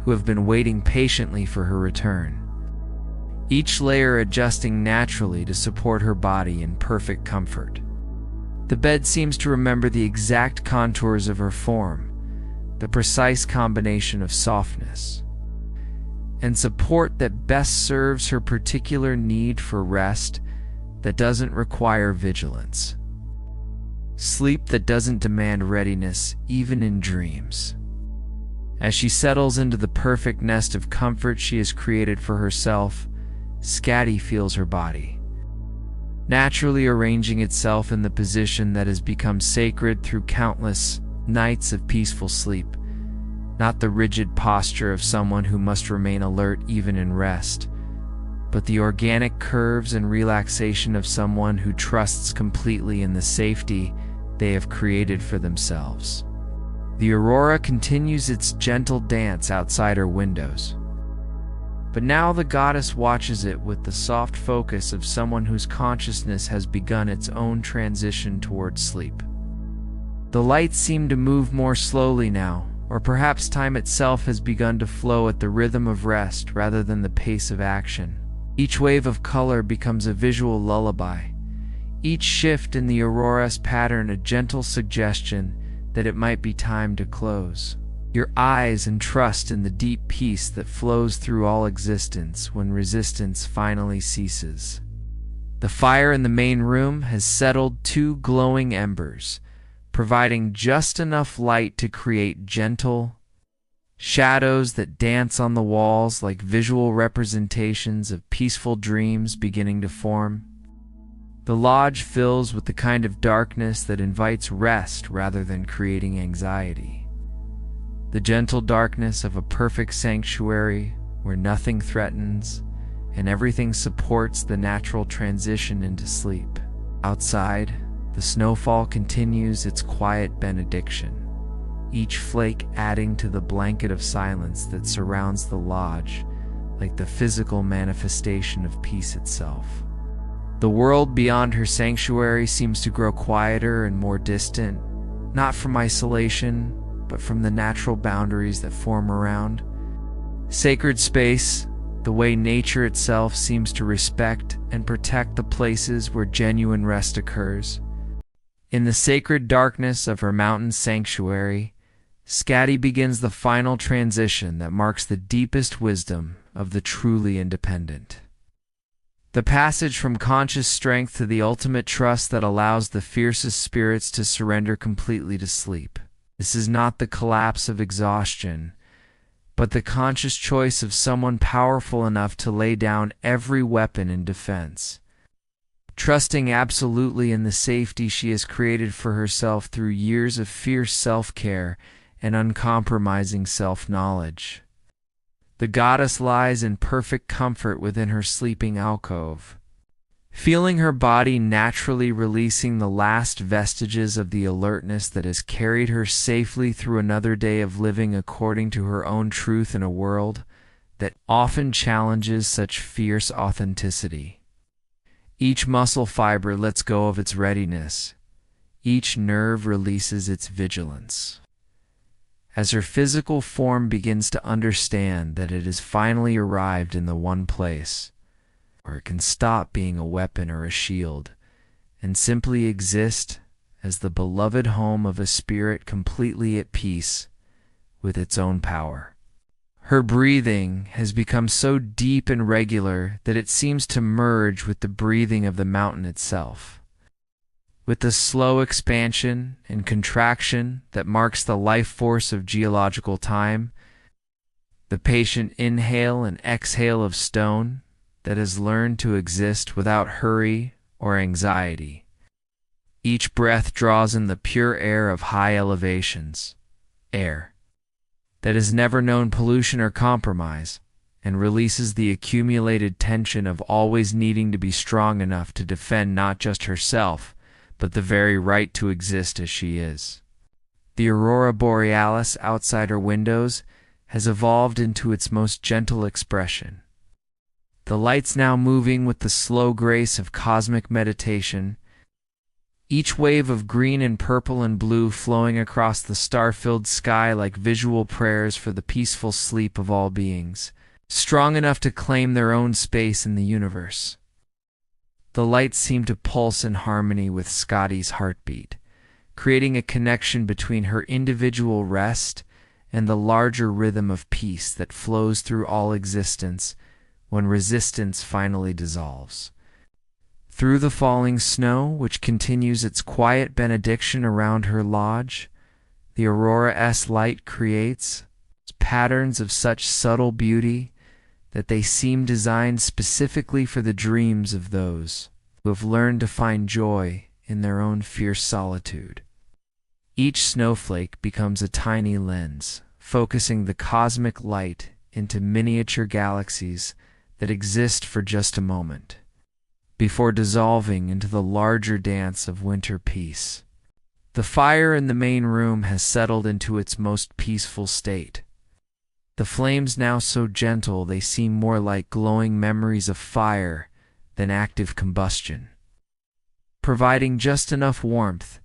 A: who have been waiting patiently for her return, each layer adjusting naturally to support her body in perfect comfort. The bed seems to remember the exact contours of her form, the precise combination of softness and support that best serves her particular need for rest that doesn't require vigilance. Sleep that doesn't demand readiness, even in dreams. As she settles into the perfect nest of comfort she has created for herself, Skadi feels her body naturally arranging itself in the position that has become sacred through countless nights of peaceful sleep, not the rigid posture of someone who must remain alert even in rest, but the organic curves and relaxation of someone who trusts completely in the safety they have created for themselves. The Aurora continues its gentle dance outside her windows, but now the goddess watches it with the soft focus of someone whose consciousness has begun its own transition towards sleep. The lights seem to move more slowly now, or perhaps time itself has begun to flow at the rhythm of rest rather than the pace of action. Each wave of color becomes a visual lullaby, each shift in the Aurora's pattern a gentle suggestion that it might be time to close your eyes and trust in the deep peace that flows through all existence when resistance finally ceases. The fire in the main room has settled 2 glowing embers, providing just enough light to create gentle shadows that dance on the walls like visual representations of peaceful dreams beginning to form. The lodge fills with the kind of darkness that invites rest rather than creating anxiety. The gentle darkness of a perfect sanctuary where nothing threatens and everything supports the natural transition into sleep. Outside, the snowfall continues its quiet benediction, each flake adding to the blanket of silence that surrounds the lodge, like the physical manifestation of peace itself. The world beyond her sanctuary seems to grow quieter and more distant, not from isolation, but from the natural boundaries that form around. Sacred space, the way nature itself seems to respect and protect the places where genuine rest occurs. In the sacred darkness of her mountain sanctuary, Skadi begins the final transition that marks the deepest wisdom of the truly independent. The passage from conscious strength to the ultimate trust that allows the fiercest spirits to surrender completely to sleep. This is not the collapse of exhaustion, but the conscious choice of someone powerful enough to lay down every weapon in defense, trusting absolutely in the safety she has created for herself through years of fierce self-care and uncompromising self-knowledge. The goddess lies in perfect comfort within her sleeping alcove, feeling her body naturally releasing the last vestiges of the alertness that has carried her safely through another day of living according to her own truth in a world that often challenges such fierce authenticity. Each muscle fiber lets go of its readiness. Each nerve releases its vigilance. As her physical form begins to understand that it has finally arrived in the one place where it can stop being a weapon or a shield and simply exist as the beloved home of a spirit completely at peace with its own power. Her breathing has become so deep and regular that it seems to merge with the breathing of the mountain itself. With the slow expansion and contraction that marks the life force of geological time, the patient inhale and exhale of stone that has learned to exist without hurry or anxiety. Each breath draws in the pure air of high elevations, air that has never known pollution or compromise, and releases the accumulated tension of always needing to be strong enough to defend not just herself, but the very right to exist as she is. The Aurora borealis outside her windows has evolved into its most gentle expression. The lights now moving with the slow grace of cosmic meditation, each wave of green and purple and blue flowing across the star-filled sky like visual prayers for the peaceful sleep of all beings, strong enough to claim their own space in the universe. The lights seem to pulse in harmony with Skadi's heartbeat, creating a connection between her individual rest and the larger rhythm of peace that flows through all existence when resistance finally dissolves. Through the falling snow, which continues its quiet benediction around her lodge, the Aurora's light creates patterns of such subtle beauty that they seem designed specifically for the dreams of those who have learned to find joy in their own fierce solitude. Each snowflake becomes a tiny lens, focusing the cosmic light into miniature galaxies that exist for just a moment, before dissolving into the larger dance of winter peace. The fire in the main room has settled into its most peaceful state. The flames now so gentle they seem more like glowing memories of fire than active combustion, providing just enough warmth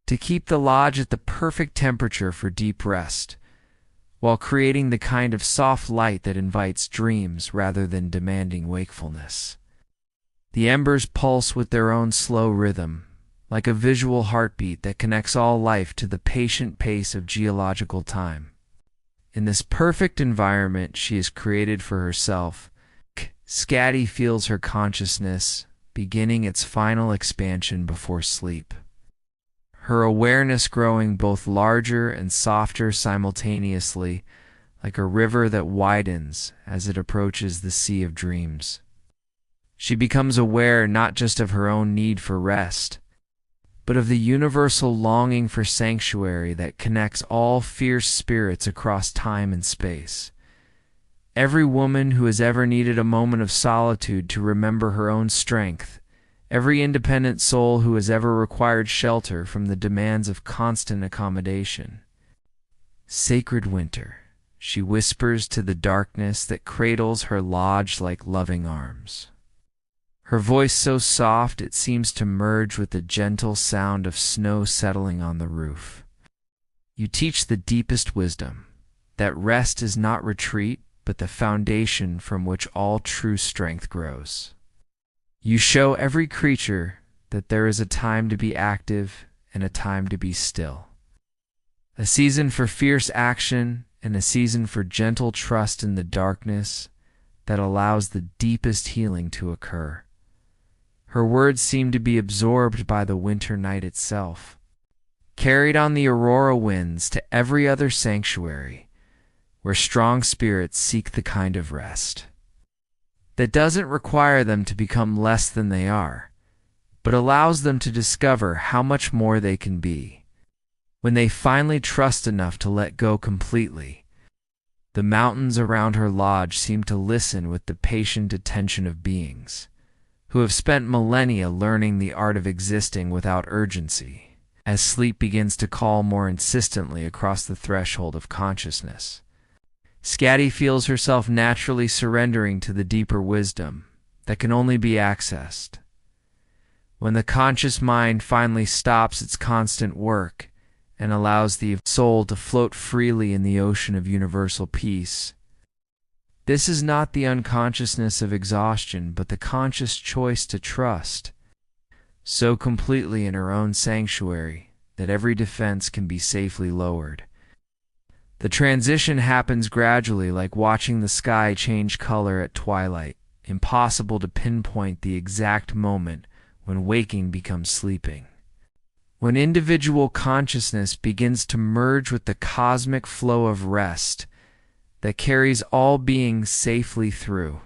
A: to keep the lodge at the perfect temperature for deep rest, while creating the kind of soft light that invites dreams rather than demanding wakefulness. The embers pulse with their own slow rhythm, like a visual heartbeat that connects all life to the patient pace of geological time. In this perfect environment she has created for herself, Skadi feels her consciousness beginning its final expansion before sleep. Her awareness growing both larger and softer simultaneously, like a river that widens as it approaches the sea of dreams. She becomes aware not just of her own need for rest, but of the universal longing for sanctuary that connects all fierce spirits across time and space. Every woman who has ever needed a moment of solitude to remember her own strength, every independent soul who has ever required shelter from the demands of constant accommodation, "Sacred winter," she whispers to the darkness that cradles her lodge like loving arms. Her voice so soft it seems to merge with the gentle sound of snow settling on the roof. You teach the deepest wisdom, that rest is not retreat, but the foundation from which all true strength grows. You show every creature that there is a time to be active and a time to be still. A season for fierce action and a season for gentle trust in the darkness that allows the deepest healing to occur. Her words seem to be absorbed by the winter night itself, carried on the Aurora winds to every other sanctuary, where strong spirits seek the kind of rest that doesn't require them to become less than they are, but allows them to discover how much more they can be. When they finally trust enough to let go completely, the mountains around her lodge seem to listen with the patient attention of beings who have spent millennia learning the art of existing without urgency, as sleep begins to call more insistently across the threshold of consciousness. Skadi feels herself naturally surrendering to the deeper wisdom that can only be accessed when the conscious mind finally stops its constant work and allows the soul to float freely in the ocean of universal peace. This is not the unconsciousness of exhaustion, but the conscious choice to trust so completely in her own sanctuary that every defense can be safely lowered. The transition happens gradually, like watching the sky change color at twilight, impossible to pinpoint the exact moment when waking becomes sleeping. When individual consciousness begins to merge with the cosmic flow of rest that carries all beings safely through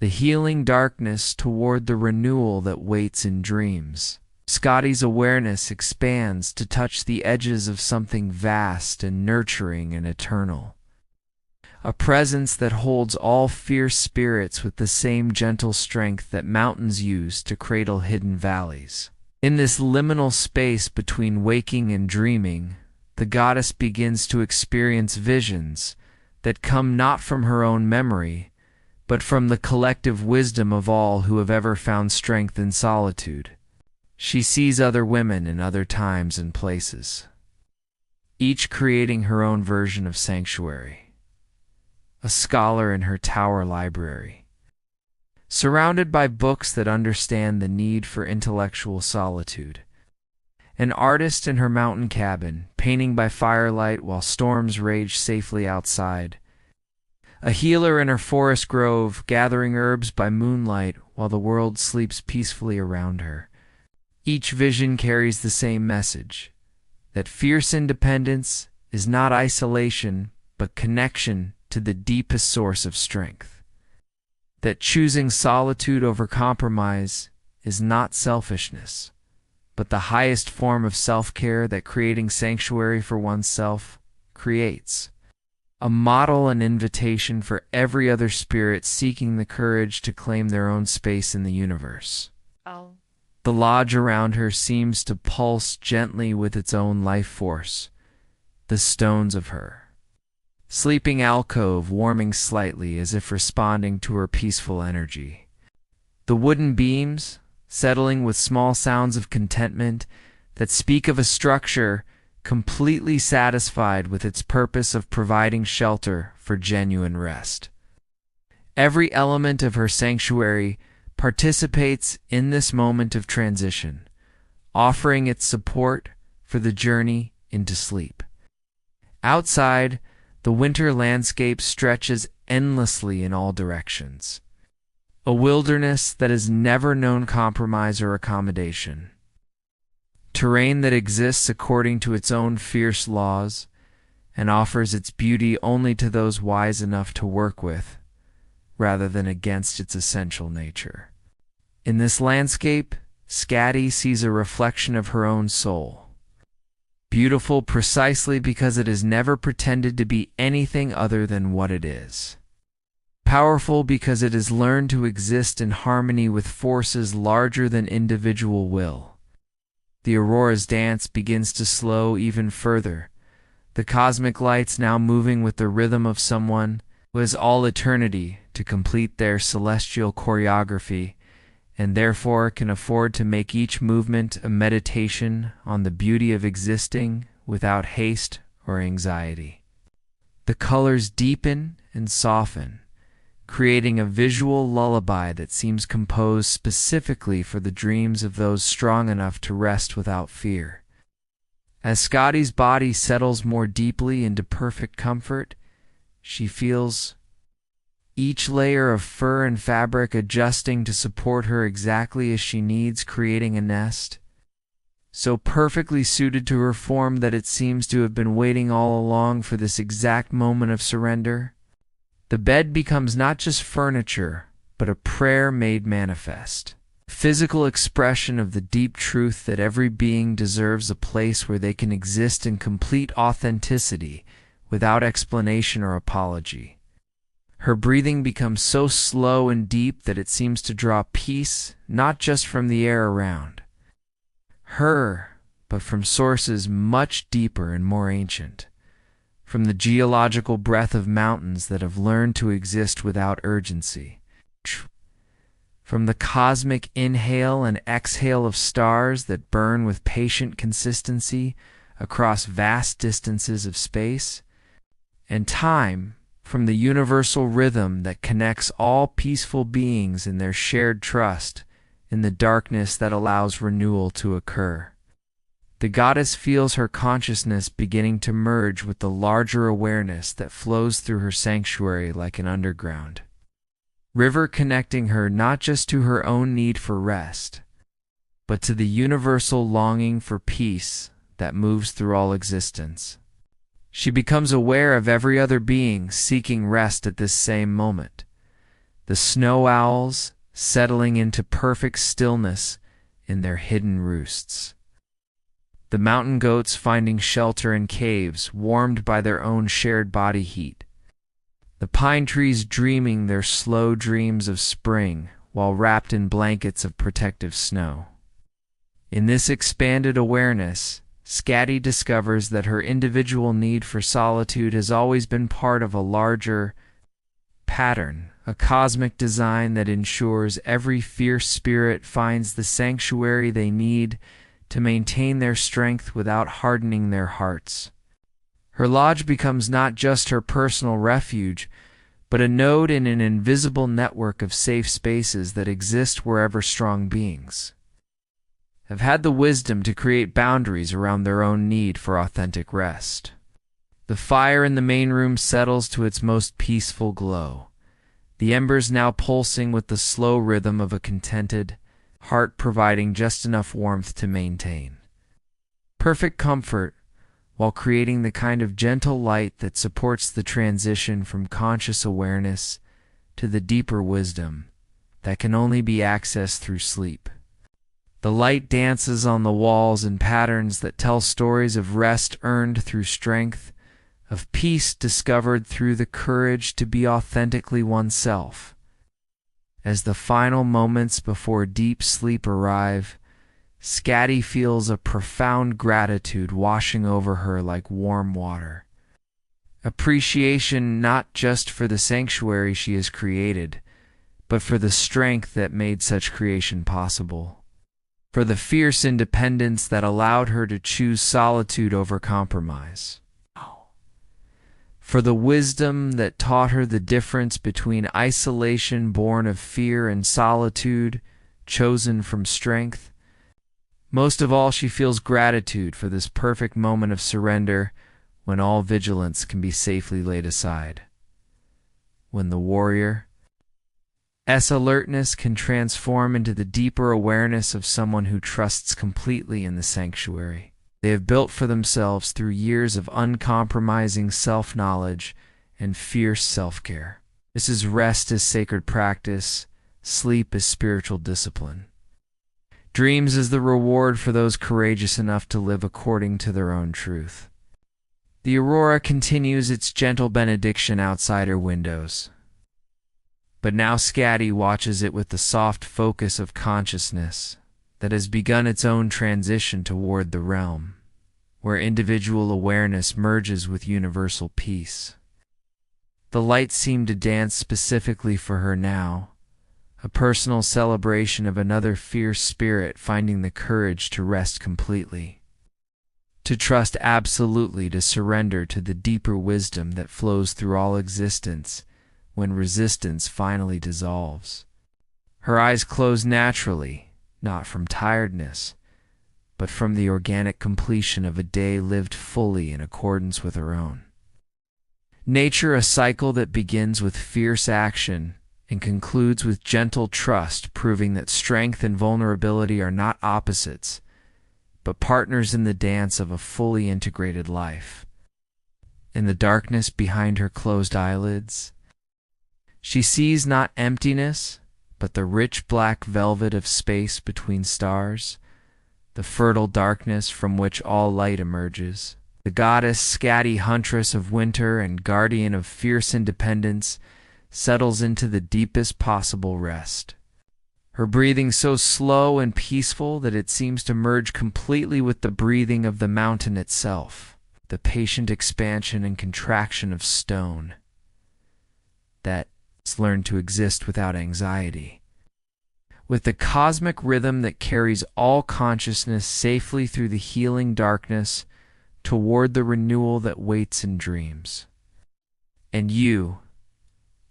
A: the healing darkness toward the renewal that waits in dreams, Skadi's awareness expands to touch the edges of something vast and nurturing and eternal. A presence that holds all fierce spirits with the same gentle strength that mountains use to cradle hidden valleys. In this liminal space between waking and dreaming, the goddess begins to experience visions that come not from her own memory, but from the collective wisdom of all who have ever found strength in solitude. She sees other women in other times and places, each creating her own version of sanctuary. A scholar in her tower library, surrounded by books that understand the need for intellectual solitude. An artist in her mountain cabin, painting by firelight while storms rage safely outside. A healer in her forest grove, gathering herbs by moonlight while the world sleeps peacefully around her. Each vision carries the same message, that fierce independence is not isolation, but connection to the deepest source of strength. That choosing solitude over compromise is not selfishness, but the highest form of self-care that creating sanctuary for oneself creates. A model and invitation for every other spirit seeking the courage to claim their own space in the universe.
B: Oh.
A: The lodge around her seems to pulse gently with its own life force, the stones of her sleeping alcove warming slightly as if responding to her peaceful energy. The wooden beams settling with small sounds of contentment that speak of a structure completely satisfied with its purpose of providing shelter for genuine rest. Every element of her sanctuary participates in this moment of transition, offering its support for the journey into sleep. Outside, the winter landscape stretches endlessly in all directions, a wilderness that has never known compromise or accommodation. Terrain that exists according to its own fierce laws and offers its beauty only to those wise enough to work with, rather than against its essential nature. In this landscape, Skadi sees a reflection of her own soul, beautiful precisely because it has never pretended to be anything other than what it is. Powerful because it has learned to exist in harmony with forces larger than individual will. The Aurora's dance begins to slow even further, the cosmic lights now moving with the rhythm of someone who has all eternity to complete their celestial choreography, and therefore can afford to make each movement a meditation on the beauty of existing without haste or anxiety. The colors deepen and soften, creating a visual lullaby that seems composed specifically for the dreams of those strong enough to rest without fear. As Skadi's body settles more deeply into perfect comfort, she feels each layer of fur and fabric adjusting to support her exactly as she needs, creating a nest so perfectly suited to her form that it seems to have been waiting all along for this exact moment of surrender. The bed becomes not just furniture, but a prayer made manifest, physical expression of the deep truth that every being deserves a place where they can exist in complete authenticity without explanation or apology. Her breathing becomes so slow and deep that it seems to draw peace not just from the air around her, but from sources much deeper and more ancient, from the geological breath of mountains that have learned to exist without urgency, from the cosmic inhale and exhale of stars that burn with patient consistency across vast distances of space, and time, from the universal rhythm that connects all peaceful beings in their shared trust in the darkness that allows renewal to occur. The goddess feels her consciousness beginning to merge with the larger awareness that flows through her sanctuary like an underground river, connecting her not just to her own need for rest, but to the universal longing for peace that moves through all existence. She becomes aware of every other being seeking rest at this same moment. The snow owls settling into perfect stillness in their hidden roosts. The mountain goats finding shelter in caves warmed by their own shared body heat. The pine trees dreaming their slow dreams of spring while wrapped in blankets of protective snow. In this expanded awareness, Skadi discovers that her individual need for solitude has always been part of a larger pattern, a cosmic design that ensures every fierce spirit finds the sanctuary they need to maintain their strength without hardening their hearts. Her lodge becomes not just her personal refuge, but a node in an invisible network of safe spaces that exist wherever strong beings have had the wisdom to create boundaries around their own need for authentic rest. The fire in the main room settles to its most peaceful glow, the embers now pulsing with the slow rhythm of a contented heart, providing just enough warmth to maintain perfect comfort while creating the kind of gentle light that supports the transition from conscious awareness to the deeper wisdom that can only be accessed through sleep. The light dances on the walls in patterns that tell stories of rest earned through strength, of peace discovered through the courage to be authentically oneself. As the final moments before deep sleep arrive, Skadi feels a profound gratitude washing over her like warm water. Appreciation not just for the sanctuary she has created, but for the strength that made such creation possible, for the fierce independence that allowed her to choose solitude over compromise, for the wisdom that taught her the difference between isolation born of fear and solitude chosen from strength. Most of all, she feels gratitude for this perfect moment of surrender when all vigilance can be safely laid aside, when the warrior's alertness can transform into the deeper awareness of someone who trusts completely in the sanctuary they have built for themselves through years of uncompromising self-knowledge and fierce self-care. This is rest as sacred practice, sleep as spiritual discipline. Dreams as the reward for those courageous enough to live according to their own truth. The Aurora continues its gentle benediction outside her windows. But now Skadi watches it with the soft focus of consciousness that has begun its own transition toward the realm where individual awareness merges with universal peace. The light seemed to dance specifically for her now, a personal celebration of another fierce spirit finding the courage to rest completely, to trust absolutely, to surrender to the deeper wisdom that flows through all existence when resistance finally dissolves. Her eyes closed naturally, not from tiredness, but from the organic completion of a day lived fully in accordance with her own. Nature, a cycle that begins with fierce action and concludes with gentle trust, proving that strength and vulnerability are not opposites, but partners in the dance of a fully integrated life. In the darkness behind her closed eyelids, she sees not emptiness, but the rich black velvet of space between stars, the fertile darkness from which all light emerges. The goddess Skadi, huntress of winter and guardian of fierce independence, settles into the deepest possible rest. Her breathing so slow and peaceful that it seems to merge completely with the breathing of the mountain itself, the patient expansion and contraction of stone that has learned to exist without anxiety. With the cosmic rhythm that carries all consciousness safely through the healing darkness toward the renewal that waits in dreams. And you,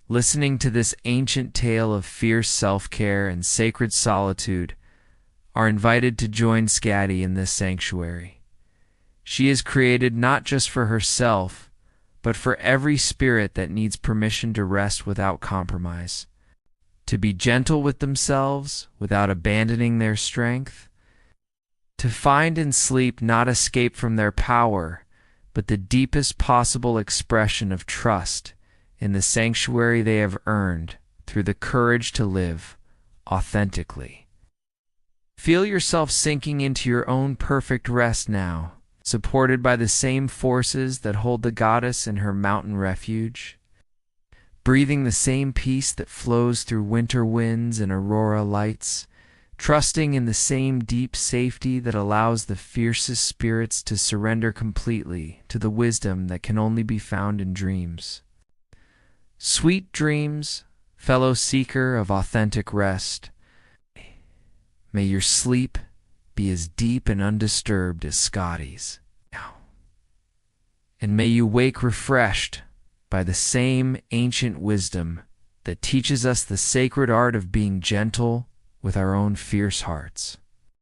A: listening to this ancient tale of fierce self-care and sacred solitude, are invited to join Skadi in this sanctuary. She is created not just for herself, but for every spirit that needs permission to rest without compromise, to be gentle with themselves without abandoning their strength, to find in sleep not escape from their power, but the deepest possible expression of trust in the sanctuary they have earned through the courage to live authentically. Feel yourself sinking into your own perfect rest now, supported by the same forces that hold the goddess in her mountain refuge, breathing the same peace that flows through winter winds and aurora lights, trusting in the same deep safety that allows the fiercest spirits to surrender completely to the wisdom that can only be found in dreams. Sweet dreams, fellow seeker of authentic rest. May your sleep be as deep and undisturbed as Skadi's. And may you wake refreshed by the same ancient wisdom that teaches us the sacred art of being gentle with our own fierce hearts.